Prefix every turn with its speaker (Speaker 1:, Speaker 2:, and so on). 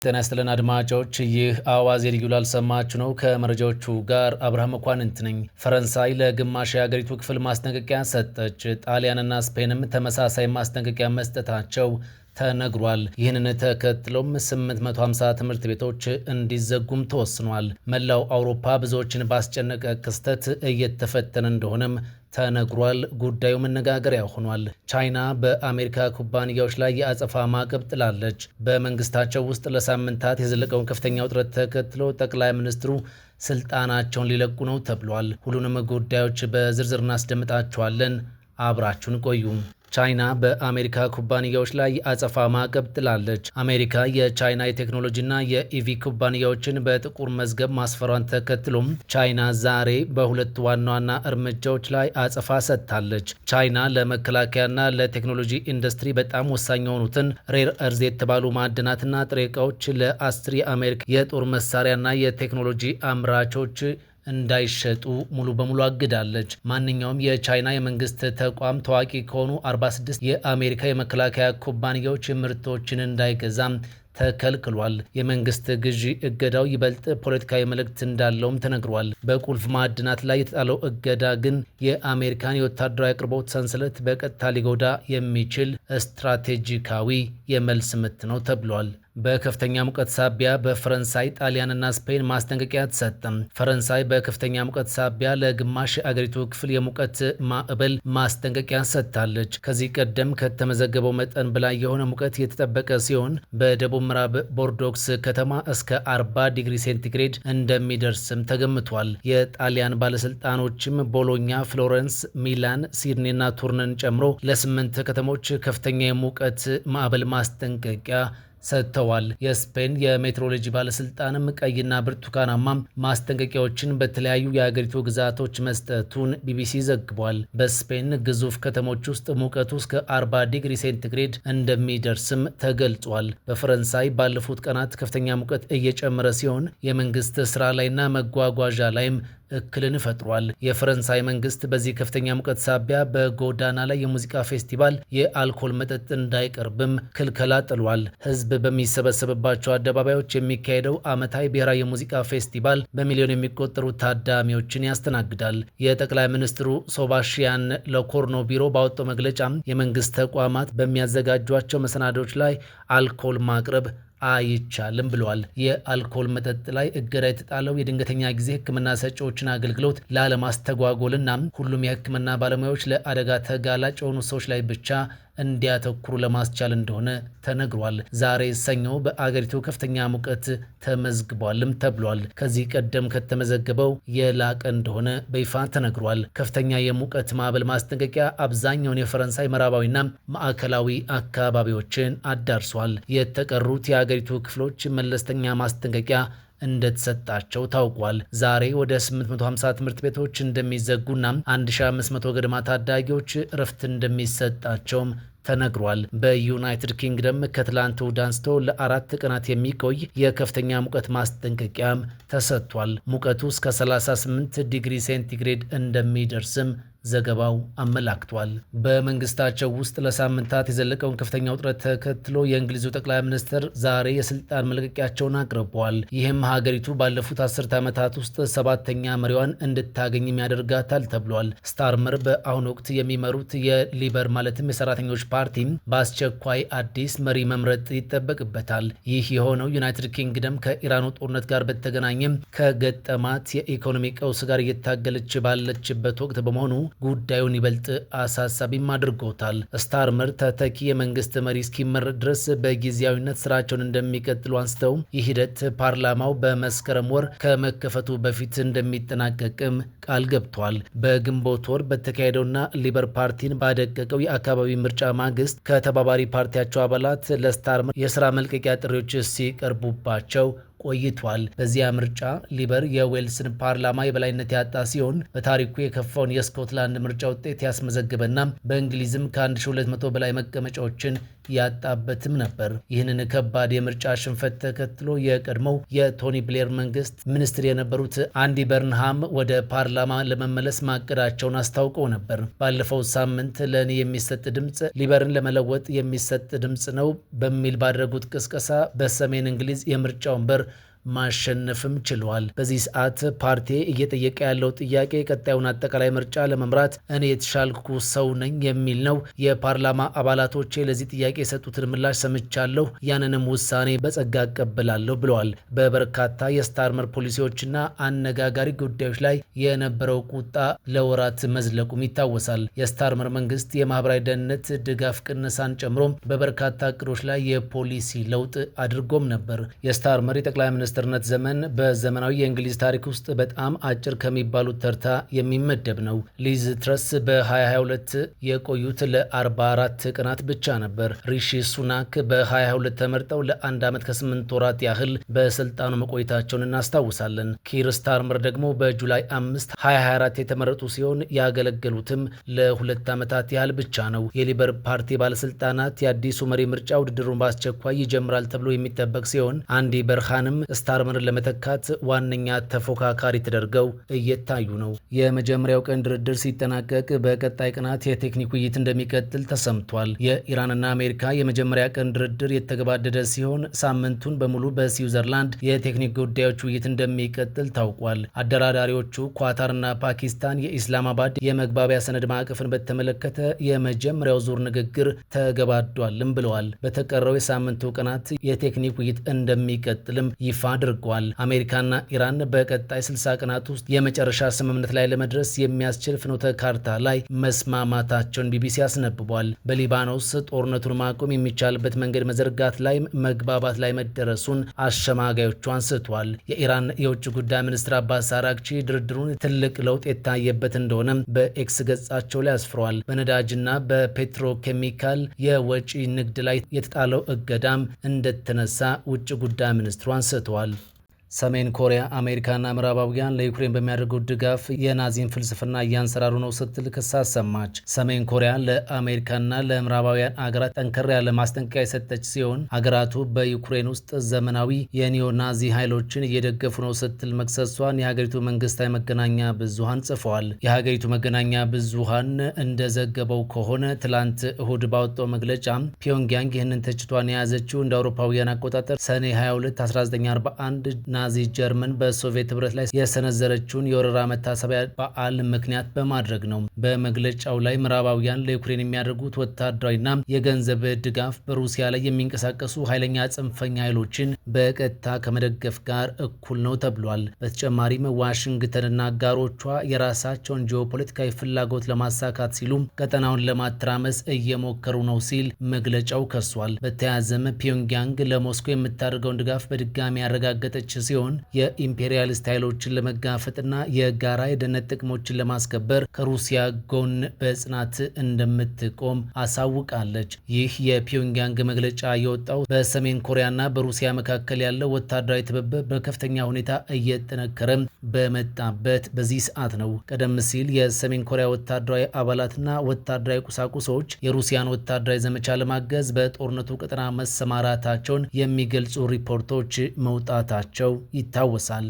Speaker 1: ጤና ይስጥልን አድማጮች፣ ይህ አዋዜ ልዩ ላልሰማችሁ ነው። ከመረጃዎቹ ጋር አብርሃም መኳንንት ነኝ። ፈረንሳይ ለግማሽ የሀገሪቱ ክፍል ማስጠንቀቂያ ሰጠች። ጣሊያንና ስፔንም ተመሳሳይ ማስጠንቀቂያ መስጠታቸው ተነግሯል። ይህንን ተከትሎም 850 ትምህርት ቤቶች እንዲዘጉም ተወስኗል። መላው አውሮፓ ብዙዎችን ባስጨነቀ ክስተት እየተፈተነ እንደሆነም ተነግሯል። ጉዳዩ መነጋገሪያ ሆኗል። ቻይና በአሜሪካ ኩባንያዎች ላይ የአጸፋ ማዕቀብ ጥላለች። በመንግስታቸው ውስጥ ለሳምንታት የዘለቀውን ከፍተኛ ውጥረት ተከትሎ ጠቅላይ ሚኒስትሩ ስልጣናቸውን ሊለቁ ነው ተብሏል። ሁሉንም ጉዳዮች በዝርዝር እናስደምጣቸዋለን። አብራችሁን ቆዩ። ቻይና በአሜሪካ ኩባንያዎች ላይ የአጸፋ ማዕቀብ ጥላለች። አሜሪካ የቻይና የቴክኖሎጂና የኢቪ ኩባንያዎችን በጥቁር መዝገብ ማስፈሯን ተከትሎም ቻይና ዛሬ በሁለት ዋና ዋና እርምጃዎች ላይ አጸፋ ሰጥታለች። ቻይና ለመከላከያና ለቴክኖሎጂ ኢንዱስትሪ በጣም ወሳኝ የሆኑትን ሬር እርዝ የተባሉ ማዕድናትና ጥሬ ዕቃዎች ለ10 የአሜሪካ የጦር መሳሪያና የቴክኖሎጂ አምራቾች እንዳይሸጡ ሙሉ በሙሉ አግዳለች። ማንኛውም የቻይና የመንግስት ተቋም ታዋቂ ከሆኑ 46 የአሜሪካ የመከላከያ ኩባንያዎች ምርቶችን እንዳይገዛም ተከልክሏል። የመንግስት ግዢ እገዳው ይበልጥ ፖለቲካዊ መልእክት እንዳለውም ተነግሯል። በቁልፍ ማዕድናት ላይ የተጣለው እገዳ ግን የአሜሪካን የወታደራዊ አቅርቦት ሰንሰለት በቀጥታ ሊጎዳ የሚችል ስትራቴጂካዊ የመልስ ምት ነው ተብሏል። በከፍተኛ ሙቀት ሳቢያ በፈረንሳይ ጣሊያንና ስፔን ማስጠንቀቂያ ተሰጠም። ፈረንሳይ በከፍተኛ ሙቀት ሳቢያ ለግማሽ የአገሪቱ ክፍል የሙቀት ማዕበል ማስጠንቀቂያ ሰጥታለች። ከዚህ ቀደም ከተመዘገበው መጠን በላይ የሆነ ሙቀት የተጠበቀ ሲሆን በደቡብ ምዕራብ ቦርዶክስ ከተማ እስከ 40 ዲግሪ ሴንቲግሬድ እንደሚደርስም ተገምቷል። የጣሊያን ባለስልጣኖችም ቦሎኛ፣ ፍሎረንስ፣ ሚላን፣ ሲድኒና ቱርንን ጨምሮ ለ8 ከተሞች ከፍተኛ የሙቀት ማዕበል ማስጠንቀቂያ ሰጥተዋል። የስፔን የሜትሮሎጂ ባለስልጣንም ቀይና ብርቱካናማ ማስጠንቀቂያዎችን በተለያዩ የሀገሪቱ ግዛቶች መስጠቱን ቢቢሲ ዘግቧል። በስፔን ግዙፍ ከተሞች ውስጥ ሙቀቱ እስከ 40 ዲግሪ ሴንቲግሬድ እንደሚደርስም ተገልጿል። በፈረንሳይ ባለፉት ቀናት ከፍተኛ ሙቀት እየጨመረ ሲሆን የመንግስት ስራ ላይና መጓጓዣ ላይም እክልን ፈጥሯል። የፈረንሳይ መንግስት በዚህ ከፍተኛ ሙቀት ሳቢያ በጎዳና ላይ የሙዚቃ ፌስቲቫል የአልኮል መጠጥ እንዳይቀርብም ክልከላ ጥሏል። ህዝብ በሚሰበሰብባቸው አደባባዮች የሚካሄደው ዓመታዊ ብሔራዊ የሙዚቃ ፌስቲቫል በሚሊዮን የሚቆጠሩ ታዳሚዎችን ያስተናግዳል። የጠቅላይ ሚኒስትሩ ሶባሽያን ለኮርኖ ቢሮ ባወጣው መግለጫ የመንግስት ተቋማት በሚያዘጋጇቸው መሰናዶች ላይ አልኮል ማቅረብ አይቻልም ብለዋል። የአልኮል መጠጥ ላይ እገዳ የተጣለው የድንገተኛ ጊዜ ሕክምና ሰጪዎችን አገልግሎት ላለማስተጓጎልና ሁሉም የሕክምና ባለሙያዎች ለአደጋ ተጋላጭ የሆኑ ሰዎች ላይ ብቻ እንዲያተኩሩ ለማስቻል እንደሆነ ተነግሯል። ዛሬ ሰኞ በአገሪቱ ከፍተኛ ሙቀት ተመዝግቧልም ተብሏል። ከዚህ ቀደም ከተመዘገበው የላቀ እንደሆነ በይፋ ተነግሯል። ከፍተኛ የሙቀት ማዕበል ማስጠንቀቂያ አብዛኛውን የፈረንሳይ ምዕራባዊና ማዕከላዊ አካባቢዎችን አዳርሷል። የተቀሩት የአገሪቱ ክፍሎች መለስተኛ ማስጠንቀቂያ እንደተሰጣቸው ታውቋል። ዛሬ ወደ 850 ትምህርት ቤቶች እንደሚዘጉና 1500 ገደማ ታዳጊዎች እረፍት እንደሚሰጣቸውም ተነግሯል። በዩናይትድ ኪንግደም ከትላንት እሁድ አንስቶ ለ4 ቀናት የሚቆይ የከፍተኛ ሙቀት ማስጠንቀቂያም ተሰጥቷል። ሙቀቱ እስከ 38 ዲግሪ ሴንቲግሬድ እንደሚደርስም ዘገባው አመላክቷል። በመንግስታቸው ውስጥ ለሳምንታት የዘለቀውን ከፍተኛ ውጥረት ተከትሎ የእንግሊዙ ጠቅላይ ሚኒስትር ዛሬ የስልጣን መልቀቂያቸውን አቅርበዋል። ይህም ሀገሪቱ ባለፉት 10 ዓመታት ውስጥ 7ኛ መሪዋን እንድታገኝም ያደርጋታል ተብሏል። ስታርመር በአሁኑ ወቅት የሚመሩት የሊበር ማለትም የሰራተኞች ፓርቲ በአስቸኳይ አዲስ መሪ መምረጥ ይጠበቅበታል። ይህ የሆነው ዩናይትድ ኪንግደም ከኢራኑ ጦርነት ጋር በተገናኘም ከገጠማት የኢኮኖሚ ቀውስ ጋር እየታገለች ባለችበት ወቅት በመሆኑ ጉዳዩን ይበልጥ አሳሳቢም አድርጎታል። ስታርመር ተተኪ የመንግስት መሪ እስኪመረጥ ድረስ በጊዜያዊነት ስራቸውን እንደሚቀጥሉ አንስተው ይህ ሂደት ፓርላማው በመስከረም ወር ከመከፈቱ በፊት እንደሚጠናቀቅም ቃል ገብቷል። በግንቦት ወር በተካሄደውና ሊበር ፓርቲን ባደቀቀው የአካባቢ ምርጫ ማግስት ከተባባሪ ፓርቲያቸው አባላት ለስታርመር የስራ መልቀቂያ ጥሪዎች ሲቀርቡባቸው ቆይቷል። በዚያ ምርጫ ሊበር የዌልስን ፓርላማ የበላይነት ያጣ ሲሆን በታሪኩ የከፋውን የስኮትላንድ ምርጫ ውጤት ያስመዘገበና በእንግሊዝም ከ1200 በላይ መቀመጫዎችን ያጣበትም ነበር። ይህንን ከባድ የምርጫ ሽንፈት ተከትሎ የቀድሞው የቶኒ ብሌር መንግስት ሚኒስትር የነበሩት አንዲ በርንሃም ወደ ፓርላማ ለመመለስ ማቀዳቸውን አስታውቀው ነበር። ባለፈው ሳምንት ለእኔ የሚሰጥ ድምፅ ሊበርን ለመለወጥ የሚሰጥ ድምፅ ነው በሚል ባደረጉት ቅስቀሳ በሰሜን እንግሊዝ የምርጫ ወንበር ማሸነፍም ችሏል። በዚህ ሰዓት ፓርቲ እየጠየቀ ያለው ጥያቄ ቀጣዩን አጠቃላይ ምርጫ ለመምራት እኔ የተሻልኩ ሰው ነኝ የሚል ነው። የፓርላማ አባላቶቼ ለዚህ ጥያቄ የሰጡትን ምላሽ ሰምቻለሁ፣ ያንንም ውሳኔ በጸጋ እቀበላለሁ ብለዋል። በበርካታ የስታርመር ፖሊሲዎችና አነጋጋሪ ጉዳዮች ላይ የነበረው ቁጣ ለወራት መዝለቁም ይታወሳል። የስታርመር መንግስት የማህበራዊ ደህንነት ድጋፍ ቅነሳን ጨምሮ በበርካታ እቅዶች ላይ የፖሊሲ ለውጥ አድርጎም ነበር። የስታርመር የጠቅላይ ሚኒስትርነት ዘመን በዘመናዊ የእንግሊዝ ታሪክ ውስጥ በጣም አጭር ከሚባሉት ተርታ የሚመደብ ነው። ሊዝ ትረስ በ2022 የቆዩት ለ44 ቀናት ብቻ ነበር። ሪሺ ሱናክ በ2022 ተመርጠው ለ1 ዓመት ከ8 ወራት ያህል በስልጣኑ መቆየታቸውን እናስታውሳለን። ኪር ስታርመር ደግሞ በጁላይ 5 2024 የተመረጡ ሲሆን ያገለገሉትም ለ2 ዓመታት ያህል ብቻ ነው። የሊበር ፓርቲ ባለስልጣናት የአዲሱ መሪ ምርጫ ውድድሩን በአስቸኳይ ይጀምራል ተብሎ የሚጠበቅ ሲሆን አንዲ በርሃንም ስታርመርን ለመተካት ዋነኛ ተፎካካሪ ተደርገው እየታዩ ነው። የመጀመሪያው ቀን ድርድር ሲጠናቀቅ በቀጣይ ቀናት የቴክኒክ ውይይት እንደሚቀጥል ተሰምቷል። የኢራንና አሜሪካ የመጀመሪያ ቀን ድርድር የተገባደደ ሲሆን ሳምንቱን በሙሉ በስዊዘርላንድ የቴክኒክ ጉዳዮች ውይይት እንደሚቀጥል ታውቋል። አደራዳሪዎቹ ኳታርና ፓኪስታን የኢስላማባድ የመግባቢያ ሰነድ ማዕቀፍን በተመለከተ የመጀመሪያው ዙር ንግግር ተገባዷልም ብለዋል። በተቀረው የሳምንቱ ቀናት የቴክኒክ ውይይት እንደሚቀጥልም ይፋ አድርጓል። አሜሪካና ኢራን በቀጣይ 60 ቀናት ውስጥ የመጨረሻ ስምምነት ላይ ለመድረስ የሚያስችል ፍኖተ ካርታ ላይ መስማማታቸውን ቢቢሲ አስነብቧል። በሊባኖስ ጦርነቱን ማቆም የሚቻልበት መንገድ መዘርጋት ላይ መግባባት ላይ መደረሱን አሸማጋዮቹ አንስቷል። የኢራን የውጭ ጉዳይ ሚኒስትር አባስ አራግቺ ድርድሩን ትልቅ ለውጥ የታየበት እንደሆነ በኤክስ ገጻቸው ላይ አስፍረዋል። በነዳጅና በፔትሮኬሚካል የወጪ ንግድ ላይ የተጣለው እገዳም እንደተነሳ ውጭ ጉዳይ ሚኒስትሩ አንስተዋል። ሰሜን ኮሪያ አሜሪካና ምዕራባውያን ለዩክሬን በሚያደርጉት ድጋፍ የናዚን ፍልስፍና እያንሰራሩ ነው ስትል ክስ አሰማች። ሰሜን ኮሪያ ለአሜሪካና ለምዕራባውያን አገራት ጠንከር ያለ ማስጠንቀቂያ የሰጠች ሲሆን አገራቱ በዩክሬን ውስጥ ዘመናዊ የኒዮ ናዚ ኃይሎችን እየደገፉ ነው ስትል መክሰሷን የሀገሪቱ መንግስታዊ መገናኛ ብዙሃን ጽፈዋል። የሀገሪቱ መገናኛ ብዙሃን እንደዘገበው ከሆነ ትላንት እሁድ ባወጣው መግለጫ ፒዮንግያንግ ይህንን ትችቷን የያዘችው እንደ አውሮፓውያን አቆጣጠር ሰኔ 22 1941 ናዚ ጀርመን በሶቪየት ህብረት ላይ የሰነዘረችውን የወረራ መታሰቢያ በዓል ምክንያት በማድረግ ነው። በመግለጫው ላይ ምዕራባውያን ለዩክሬን የሚያደርጉት ወታደራዊና የገንዘብ ድጋፍ በሩሲያ ላይ የሚንቀሳቀሱ ኃይለኛ ጽንፈኛ ኃይሎችን በቀጥታ ከመደገፍ ጋር እኩል ነው ተብሏል። በተጨማሪም ዋሽንግተንና አጋሮቿ የራሳቸውን ጂኦፖለቲካዊ ፍላጎት ለማሳካት ሲሉ ቀጠናውን ለማተራመስ እየሞከሩ ነው ሲል መግለጫው ከሷል። በተያያዘም ፒዮንግያንግ ለሞስኮ የምታደርገውን ድጋፍ በድጋሚ ያረጋገጠች ሲሆን የኢምፔሪያሊስት ኃይሎችን ለመጋፈጥና የጋራ የደህንነት ጥቅሞችን ለማስከበር ከሩሲያ ጎን በጽናት እንደምትቆም አሳውቃለች። ይህ የፒዮንግያንግ መግለጫ የወጣው በሰሜን ኮሪያና በሩሲያ መካከል ያለው ወታደራዊ ትብብር በከፍተኛ ሁኔታ እየጠነከረ በመጣበት በዚህ ሰዓት ነው። ቀደም ሲል የሰሜን ኮሪያ ወታደራዊ አባላትና ወታደራዊ ቁሳቁሶች የሩሲያን ወታደራዊ ዘመቻ ለማገዝ በጦርነቱ ቀጠና መሰማራታቸውን የሚገልጹ ሪፖርቶች መውጣታቸው ይታወሳል።